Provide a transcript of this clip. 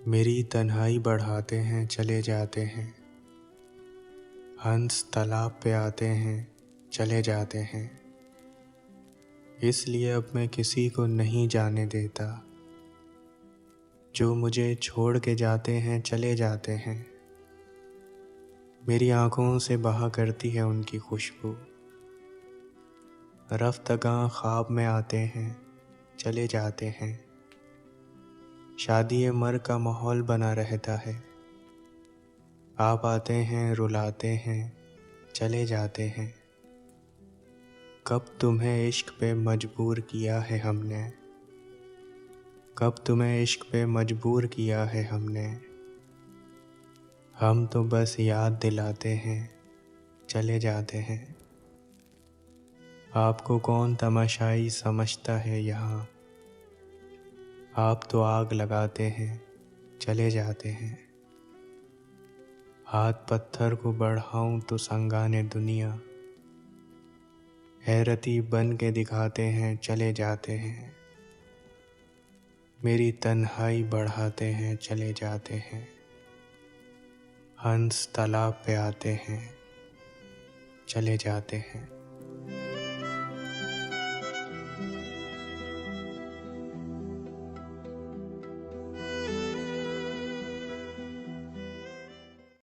मेरी तन्हाई बढ़ाते हैं चले जाते हैं। हंस तालाब पे आते हैं चले जाते हैं। इसलिए अब मैं किसी को नहीं जाने देता। जो मुझे छोड़ के जाते हैं चले जाते हैं। मेरी आँखों से बहा करती है उनकी खुशबू। रफ्तगां ख्वाब में आते हैं चले जाते हैं। शादी मर का माहौल बना रहता है। आप आते हैं रुलाते हैं चले जाते हैं। कब तुम्हें इश्क पे मजबूर किया है हमने। कब तुम्हें इश्क पे मजबूर किया है हमने। हम तो बस याद दिलाते हैं चले जाते हैं। आपको कौन तमाशाई समझता है यहाँ। आप तो आग लगाते हैं चले जाते हैं। हाथ पत्थर को बढ़ाऊं तो संगाने दुनिया। हैरती बन के दिखाते हैं चले जाते हैं। मेरी तन्हाई बढ़ाते हैं चले जाते हैं। हंस तालाब पे आते हैं चले जाते हैं।